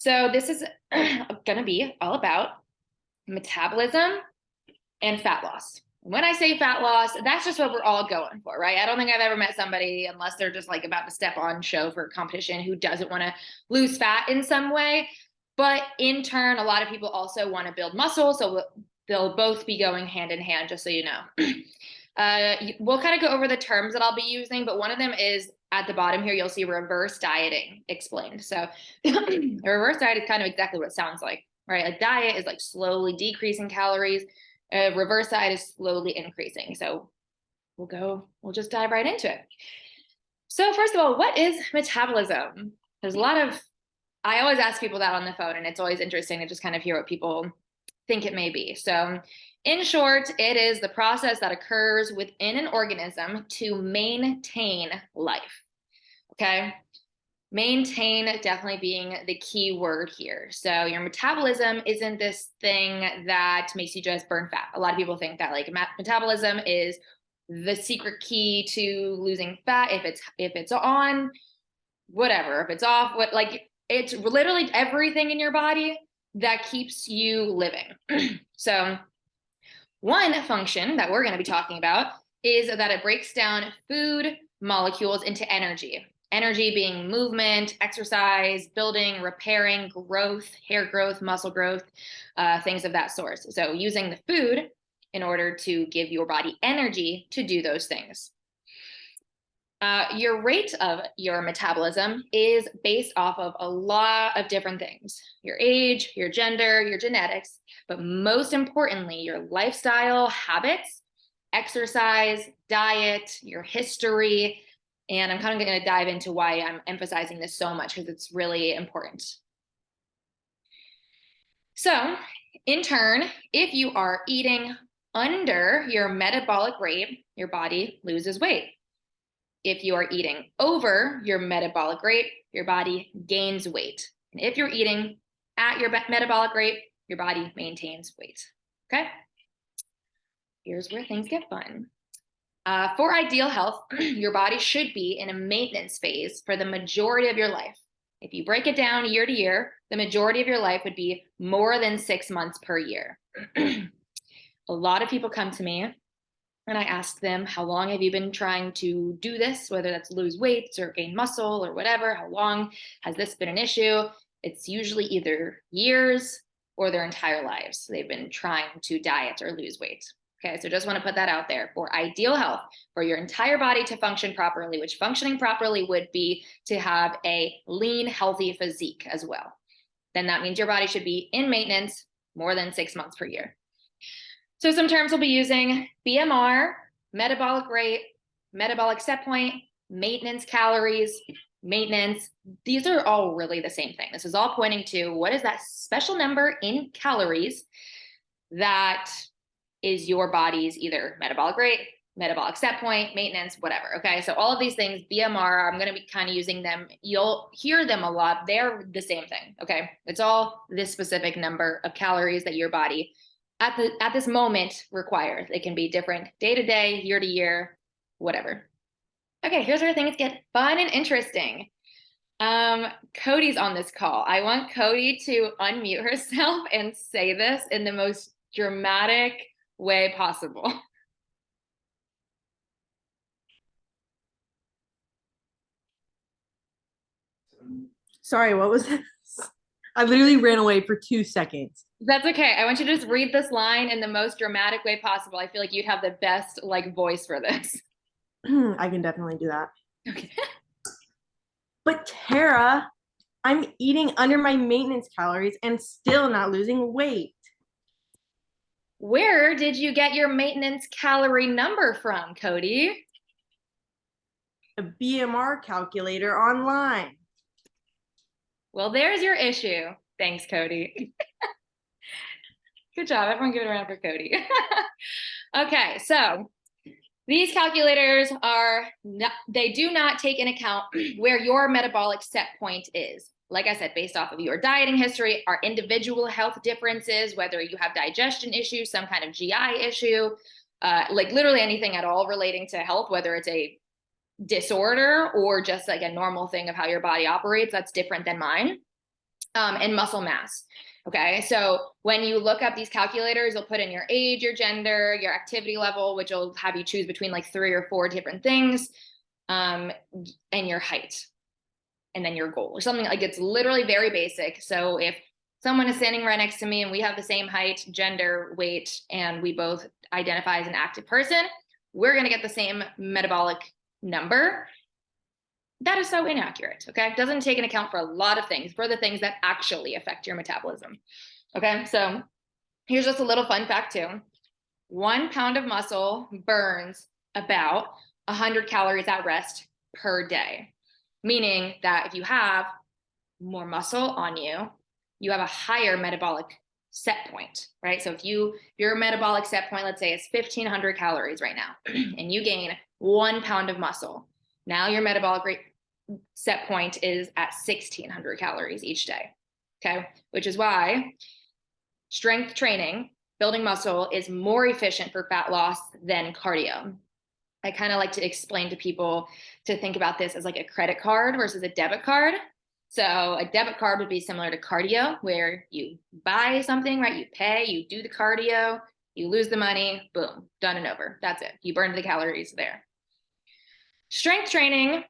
So this is going to be all about metabolism and fat loss. When I say fat loss, that's just what we're all going for, right? I don't think I've ever met somebody, unless they're just like about to step on show for a competition, who doesn't want to lose fat in some way. But in turn, a lot of people also want to build muscle. So they'll both be going hand in hand, just so you know. We'll kind of go over the terms that I'll be using, but one of them is at the bottom here, you'll see reverse dieting explained. So a reverse diet is kind of exactly what it sounds like, right? A diet is like slowly decreasing calories. A reverse diet is slowly increasing. So we'll just dive right into it. So first of all, what is metabolism? There's a lot of, I always ask people that on the phone, and it's always interesting to just kind of hear what people think it may be. So in short, it is the process that occurs within an organism to maintain life. Okay. Maintain definitely being the key word here. So your metabolism isn't this thing that makes you just burn fat. A lot of people think that like metabolism is the secret key to losing fat. If it's on, whatever. If it's off, what, like, it's literally everything in your body that keeps you living. So one function that we're going to be talking about is that it breaks down food molecules into energy. Energy being movement, exercise, building, repairing, growth, hair growth, muscle growth, things of that sort. So using the food in order to give your body energy to do those things. Your rate of your metabolism is based off of a lot of different things: your age, your gender, your genetics, but most importantly, your lifestyle habits, exercise, diet, your history. And I'm kind of going to dive into why I'm emphasizing this so much, because it's really important. So in turn, if you are eating under your metabolic rate, your body loses weight. If you are eating over your metabolic rate, your body gains weight. And if you're eating at your metabolic rate, your body maintains weight. Okay? Here's where things get fun. For ideal health, your body should be in a maintenance phase for the majority of your life. If you break it down year to year, the majority of your life would be more than 6 months per year. A lot of people come to me and I ask them, how long have you been trying to do this? Whether that's lose weight or gain muscle or whatever, how long has this been an issue? It's usually either years or their entire lives. They've been trying to diet or lose weight. Okay, so just want to put that out there. For ideal health, for your entire body to function properly, which functioning properly would be to have a lean, healthy physique as well. Then that means your body should be in maintenance more than 6 months per year. So some terms we'll be using: BMR, metabolic rate, metabolic set point, maintenance calories, maintenance. These are all really the same thing. This is all pointing to what is that special number in calories that is your body's either metabolic rate, metabolic set point, maintenance, whatever. Okay, so all of these things, BMR, I'm going to be kind of using them. You'll hear them a lot. They're the same thing. Okay, it's all this specific number of calories that your body at this moment requires. It can be different day to day, year to year, whatever. Okay, here's where things get fun and interesting. Cody's on this call. I want Cody to unmute herself and say this in the most dramatic way possible. Sorry, what was this? I literally ran away for 2 seconds. That's okay. I want you to just read this line in the most dramatic way possible. I feel like you'd have the best like voice for this. I can definitely do that. Okay. But Tara, I'm eating under my maintenance calories and still not losing weight. Where did you get your maintenance calorie number from, Cody? A BMR calculator online. Well, there's your issue. Thanks, Cody. Good job. Everyone give it a round for Cody. Okay, so these calculators they do not take into account where your metabolic set point is. Like I said, based off of your dieting history, our individual health differences, whether you have digestion issues, some kind of GI issue, like literally anything at all relating to health, whether it's a disorder or just like a normal thing of how your body operates, that's different than mine. and muscle mass. Okay, so when you look up these calculators, you'll put in your age, your gender, your activity level, which will have you choose between like 3 or 4 different things, and your height, and then your goal or something. Like, it's literally very basic. So if someone is standing right next to me and we have the same height, gender, weight, and we both identify as an active person, we're going to get the same metabolic number. That is so inaccurate, okay? It doesn't take into account for a lot of things, for the things that actually affect your metabolism, okay? So here's just a little fun fact too. 1 pound of muscle burns about 100 calories at rest per day, meaning that if you have more muscle on you, you have a higher metabolic set point, right? So if your metabolic set point, let's say, is 1,500 calories right now, and you gain 1 pound of muscle, now your metabolic rate set point is at 1,600 calories each day, okay? Which is why strength training, building muscle, is more efficient for fat loss than cardio. I kind of like to explain to people to think about this as like a credit card versus a debit card. So a debit card would be similar to cardio, where you buy something, right? You pay, you do the cardio, you lose the money, boom, done and over. That's it. You burned the calories there. Strength training,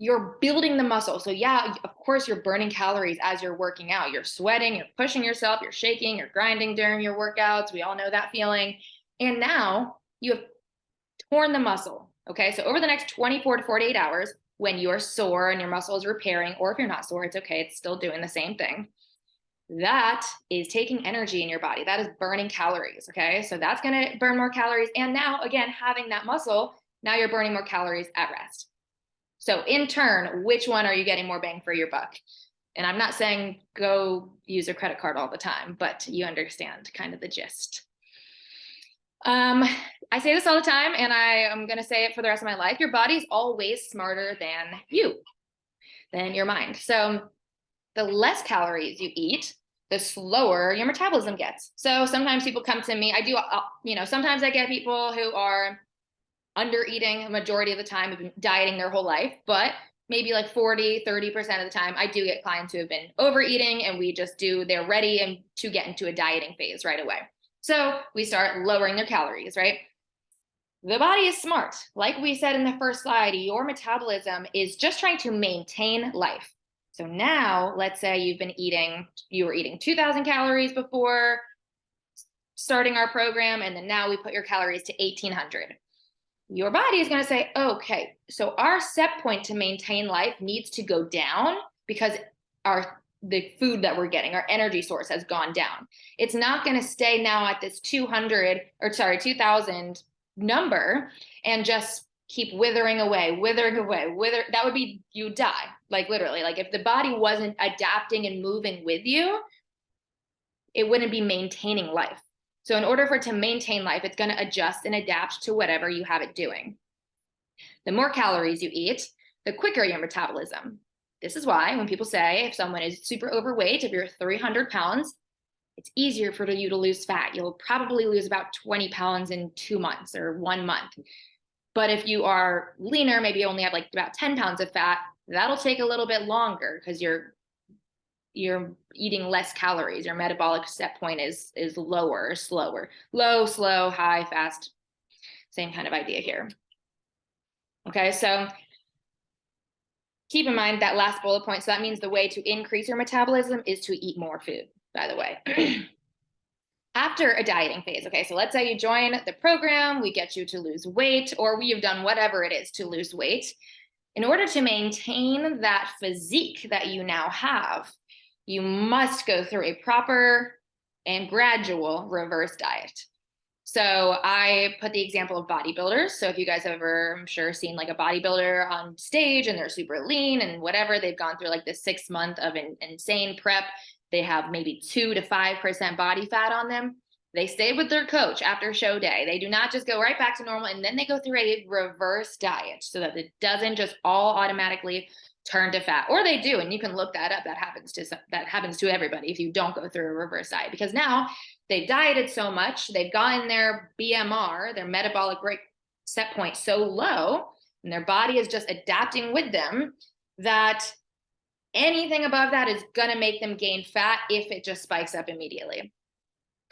you're building the muscle. So yeah, of course you're burning calories as you're working out. You're sweating, you're pushing yourself, you're shaking, you're grinding during your workouts. We all know that feeling. And now you have torn the muscle. Okay, so over the next 24 to 48 hours, when you're sore and your muscle is repairing, or if you're not sore, it's okay, it's still doing the same thing. That is taking energy in your body. That is burning calories. Okay, so that's going to burn more calories. And now, again, having that muscle, now you're burning more calories at rest. So in turn, which one are you getting more bang for your buck? And I'm not saying go use a credit card all the time, but you understand kind of the gist. I say this all the time, and I am going to say it for the rest of my life. Your body's always smarter than you, than your mind. So the less calories you eat, the slower your metabolism gets. So sometimes people come to me, sometimes I get people who are under eating a majority of the time, have been dieting their whole life, but maybe like 40, 30% of the time, I do get clients who have been overeating, and they're ready and to get into a dieting phase right away. So we start lowering their calories, right? The body is smart. Like we said in the first slide, your metabolism is just trying to maintain life. So now let's say you were eating 2,000 calories before starting our program, and then now we put your calories to 1,800. Your body is going to say, okay, so our set point to maintain life needs to go down because the food that we're getting, our energy source, has gone down. It's not going to stay now at this 2,000 number and just keep withering away. That would be, you die, like literally. Like if the body wasn't adapting and moving with you, it wouldn't be maintaining life. So in order for it to maintain life, it's going to adjust and adapt to whatever you have it doing. The more calories you eat, the quicker your metabolism. This is why when people say if someone is super overweight, if you're 300 pounds, it's easier for you to lose fat. You'll probably lose about 20 pounds in 2 months or 1 month. But if you are leaner, maybe you only have like about 10 pounds of fat, that'll take a little bit longer because you're eating less calories. Your metabolic set point is lower or slower. Low, slow, high, fast. Same kind of idea here. Okay, so keep in mind that last bullet point. So that means the way to increase your metabolism is to eat more food, by the way. After a dieting phase, okay, so let's say you join the program, we get you to lose weight, or we have done whatever it is to lose weight. In order to maintain that physique that you now have, you must go through a proper and gradual reverse diet. So I put the example of bodybuilders. So if you guys have ever, I'm sure, seen like a bodybuilder on stage and they're super lean and whatever, they've gone through like this 6 month of an insane prep. They have maybe 2 to 5% body fat on them. They stay with their coach after show day. They do not just go right back to normal, and then they go through a reverse diet so that it doesn't just all automatically turn to fat. Or they do, and you can look that up. That happens to everybody if you don't go through a reverse diet, because now they've dieted so much, they've gotten their BMR, their metabolic rate set point, so low, and their body is just adapting with them, that Anything above that is going to make them gain fat if it just spikes up immediately.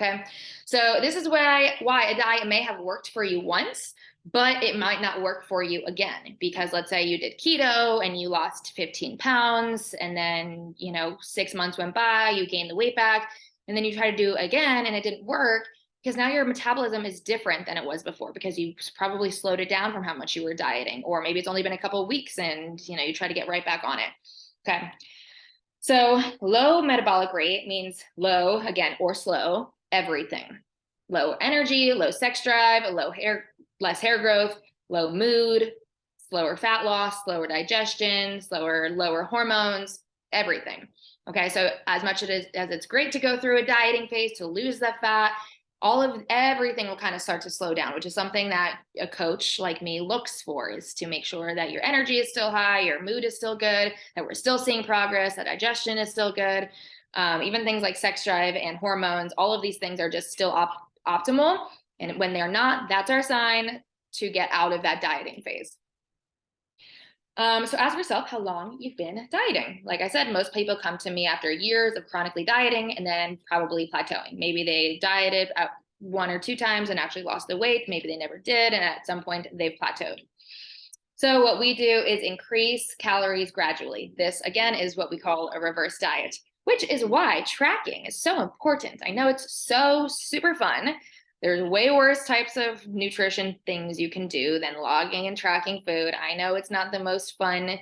Okay. So this is why a diet may have worked for you once, but it might not work for you again. Because let's say you did keto and you lost 15 pounds, and then, 6 months went by, you gained the weight back, and then you try to do it again and it didn't work because now your metabolism is different than it was before because you probably slowed it down from how much you were dieting, or maybe it's only been a couple of weeks and you try to get right back on it. Okay. So low metabolic rate means low, again, or slow, everything. Low energy, low sex drive, less hair growth, low mood, slower fat loss, slower digestion, lower hormones, everything. Okay, so as much as it's great to go through a dieting phase to lose that fat, everything will kind of start to slow down, which is something that a coach like me looks for, is to make sure that your energy is still high, your mood is still good, that we're still seeing progress, that digestion is still good. Even things like sex drive and hormones, all of these things are just still optimal. And when they're not, that's our sign to get out of that dieting phase. So ask yourself how long you've been dieting. Like I said, most people come to me after years of chronically dieting and then probably plateauing. Maybe they dieted 1 or 2 times and actually lost the weight. Maybe they never did, and at some point they've plateaued. So what we do is increase calories gradually. This, again, is what we call a reverse diet, which is why tracking is so important. I know it's so super fun. There's way worse types of nutrition things you can do than logging and tracking food. I know it's not the most fun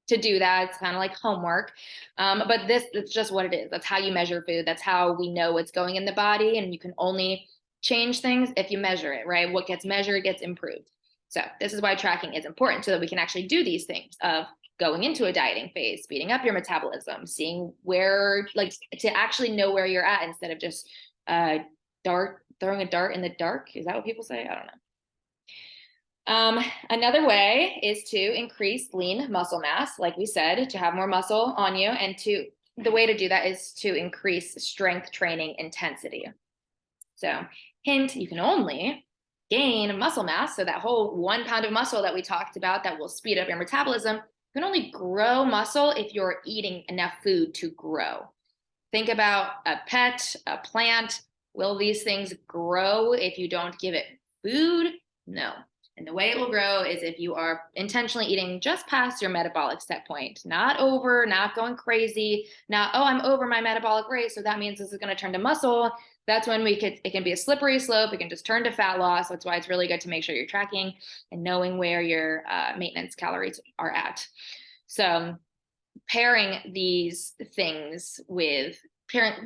to do that. It's kind of like homework. But it's just what it is. That's how you measure food. That's how we know what's going in the body. And you can only change things if you measure it, right? What gets measured gets improved. So this is why tracking is important, so that we can actually do these things of going into a dieting phase, speeding up your metabolism, seeing to actually know where you're at instead of just throwing a dart in the dark. Is that what people say? I don't know. Another way is to increase lean muscle mass, like we said, to have more muscle on you. And the way to do that is to increase strength training intensity. So hint, you can only gain muscle mass. So that whole 1 pound of muscle that we talked about that will speed up your metabolism, you can only grow muscle if you're eating enough food to grow. Think about a pet, a plant. Will these things grow if you don't give it food? No. And the way it will grow is if you are intentionally eating just past your metabolic set point, not over, not going crazy, not, oh, I'm over my metabolic rate, so that means this is going to turn to muscle. That's when it can be a slippery slope. It can just turn to fat loss. That's why it's really good to make sure you're tracking and knowing where your maintenance calories are at. So pairing these things with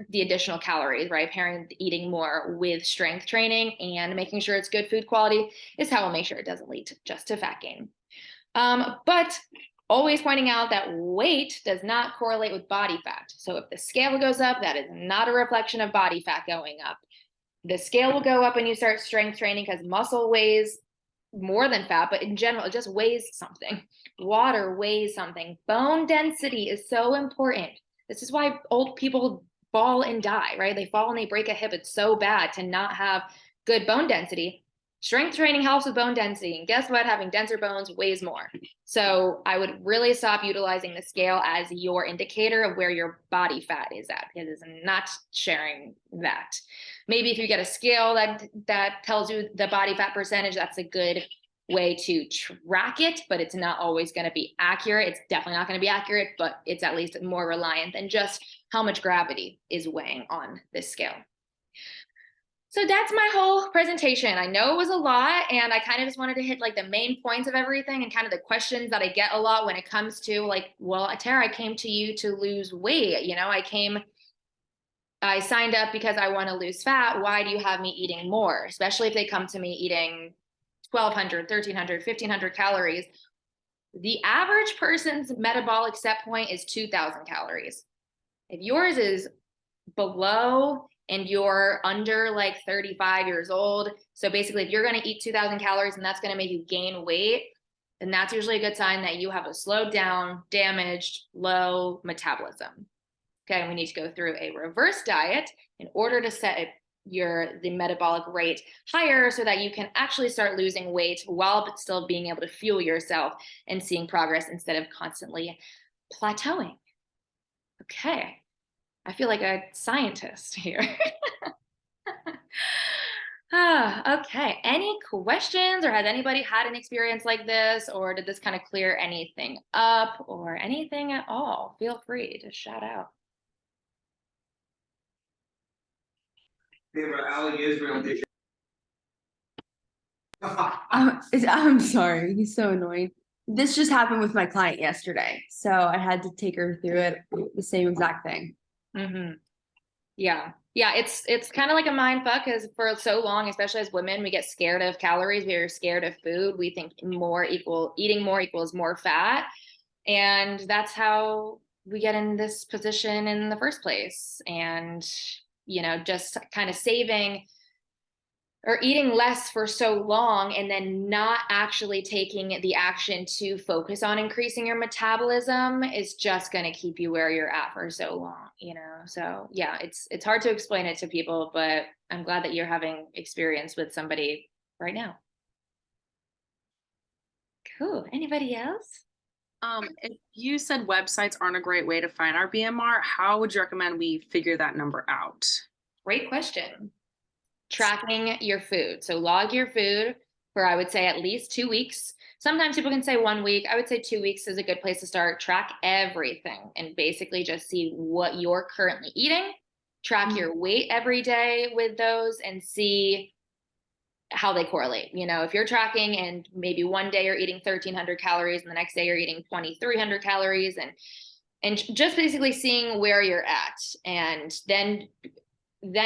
the additional calories, right? Pairing eating more with strength training and making sure it's good food quality is how we'll make sure it doesn't lead just to fat gain. But always pointing out that weight does not correlate with body fat. So if the scale goes up, that is not a reflection of body fat going up. The scale will go up when you start strength training because muscle weighs more than fat, but in general, it just weighs something. Water weighs something. Bone density is so important. This is why old people fall and die, right? They fall and they break a hip. It's so bad to not have good bone density. Strength training helps with bone density. And guess what? Having denser bones weighs more. So I would really stop utilizing the scale as your indicator of where your body fat is at, because it's not sharing that. Maybe if you get a scale that tells you the body fat percentage, that's a good way to track it, but it's not always going to be accurate. It's definitely not going to be accurate, but it's at least more reliant than just how much gravity is weighing on this scale. So that's my whole presentation. I know it was a lot, and I kind of just wanted to hit like the main points of everything and kind of the questions that I get a lot when it comes to like, well, Tara, I came to you to lose weight. I signed up because I want to lose fat. Why do you have me eating more? Especially if they come to me eating 1,200, 1,300, 1,500 calories. The average person's metabolic set point is 2,000 calories. If yours is below and you're under like 35 years old, so basically if you're going to eat 2,000 calories and that's going to make you gain weight, then that's usually a good sign that you have a slowed down, damaged, low metabolism. Okay, we need to go through a reverse diet in order to set the metabolic rate higher so that you can actually start losing weight while still being able to fuel yourself and seeing progress instead of constantly plateauing. Okay. I feel like a scientist here. Okay. Any questions, or has anybody had an experience like this, or did this kind of clear anything up or anything at all? Feel free to shout out. I'm sorry. He's so annoying. This just happened with my client yesterday, so I had to take her through it, the same exact thing. Mm-hmm. Yeah. Yeah, it's kind of like a mind fuck because for so long, especially as women, we get scared of calories. We're scared of food. We think eating more equals more fat. And that's how we get in this position in the first place. And, just kind of saving or eating less for so long and then not actually taking the action to focus on increasing your metabolism is just going to keep you where you're at for so long. So yeah, it's hard to explain it to people, but I'm glad that you're having experience with somebody right now. Cool. Anybody else? If you said websites aren't a great way to find our BMR, how would you recommend we figure that number out? Great question. Tracking your food. So log your food for, I would say, at least 2 weeks. Sometimes people can say 1 week. I would say 2 weeks is a good place to start. Track everything and basically just see what you're currently eating. Track your weight every day with those and see how they correlate. If you're tracking and maybe one day you're eating 1,300 calories and the next day you're eating 2,300 calories and just basically seeing where you're at, and then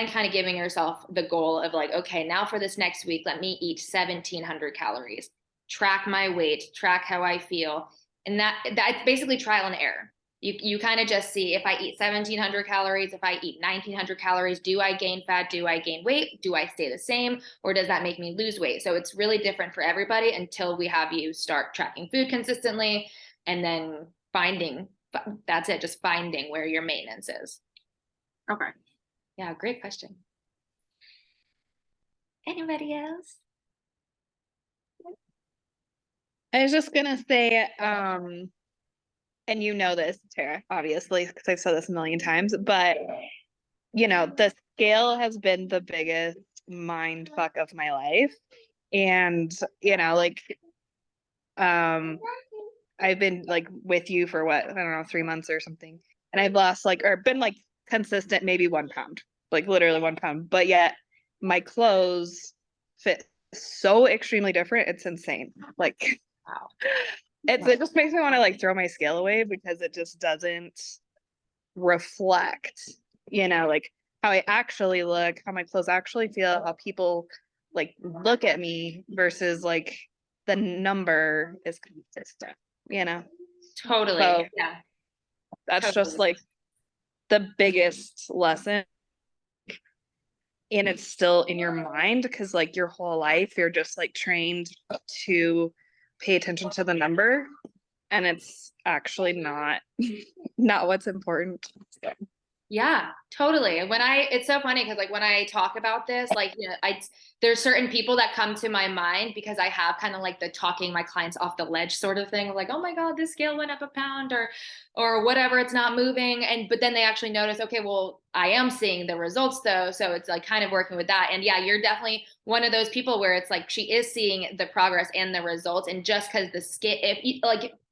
kind of giving yourself the goal of like, okay, now for this next week, let me eat 1,700 calories, track my weight, track how I feel. And that's basically trial and error. You kind of just see, if I eat 1,700 calories, if I eat 1,900 calories, do I gain fat? Do I gain weight? Do I stay the same? Or does that make me lose weight? So it's really different for everybody until we have you start tracking food consistently and then that's it, just finding where your maintenance is. Okay. Yeah, great question. Anybody else? I was just gonna say, and you know this, Tara, obviously, because I've said this a million times, but the scale has been the biggest mind fuck of my life. And, I've been like with you for what, I don't know, 3 months or something. And I've lost or been consistent, maybe 1 pound, literally 1 pound. But yet my clothes fit so extremely different. It's insane. Wow. It just makes me want to throw my scale away because it just doesn't reflect, how I actually look, how my clothes actually feel, how people look at me versus the number is consistent, Totally. So yeah. that's Totally. just the biggest lesson. And it's still in your mind because your whole life you're just trained to pay attention to the number, and it's actually not what's important. So. Yeah, totally. It's so funny because when I talk about this, there's certain people that come to my mind because I have kind of the talking my clients off the ledge sort of thing, oh my God, this scale went up a pound or whatever, it's not moving. But then they actually notice, okay, well, I am seeing the results though. So it's kind of working with that. And yeah, you're definitely one of those people where it's she is seeing the progress and the results. And just because the scale,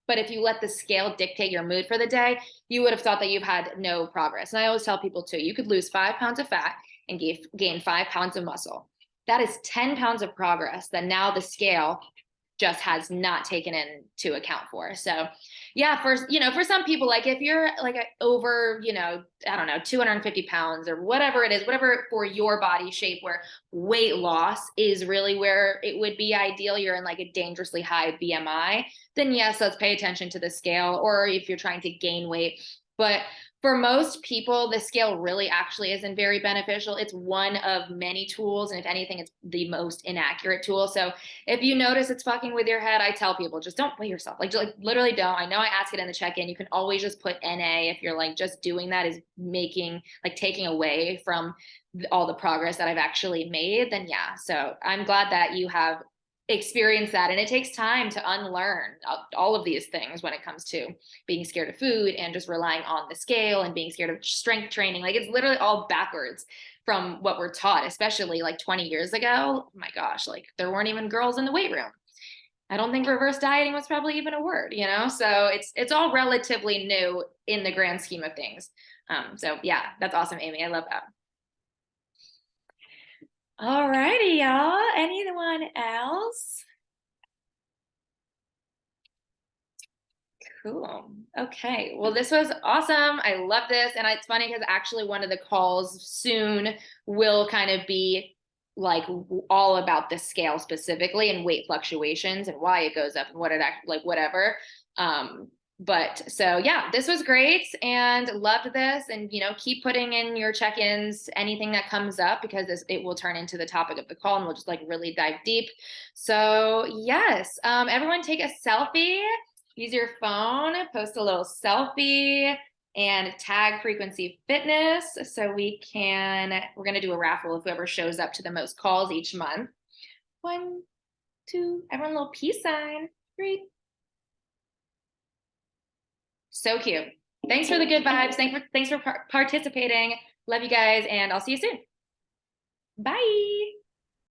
but if you let the scale dictate your mood for the day, you would have thought that you've had no progress. And I always tell people too, you could lose 5 pounds of fat and gain 5 pounds of muscle. That is 10 pounds of progress that now the scale just has not taken into account for. So yeah, for some people, if you're over, I don't know, 250 pounds or whatever it is, whatever for your body shape, where weight loss is really where it would be ideal, you're in a dangerously high BMI, then yes, let's pay attention to the scale. Or if you're trying to gain weight. But for most people, the scale really actually isn't very beneficial. It's one of many tools. And if anything, it's the most inaccurate tool. So if you notice it's fucking with your head, I tell people, just don't weigh yourself. Literally don't. I know I ask it in the check-in. You can always just put NA if you're just doing that is making, taking away from all the progress that I've actually made, then yeah. So I'm glad that you have experience that. And it takes time to unlearn all of these things when it comes to being scared of food and just relying on the scale and being scared of strength training. Like it's literally all backwards from what we're taught, especially like 20 years ago. Oh my gosh, like there weren't even girls in the weight room. I don't think reverse dieting was probably even a word, you know? So it's all relatively new in the grand scheme of things. So yeah, that's awesome, Amy. I love that. All righty, y'all. Anyone else? Cool. Okay. Well, this was awesome. I love this. And it's funny because actually one of the calls soon will kind of be like all about the scale specifically and weight fluctuations and why it goes up and what it like whatever. But so yeah, this was great and loved this. And keep putting in your check-ins, anything that comes up, because it will turn into the topic of the call and we'll just like really dive deep. So yes, everyone take a selfie. Use your phone, post a little selfie, and tag Frequency Fitness so we're going to do a raffle of whoever shows up to the most calls each month. 1, 2, everyone, a little peace sign. 3. So cute. Thanks for the good vibes. Thanks for participating. Love you guys, and I'll see you soon. Bye.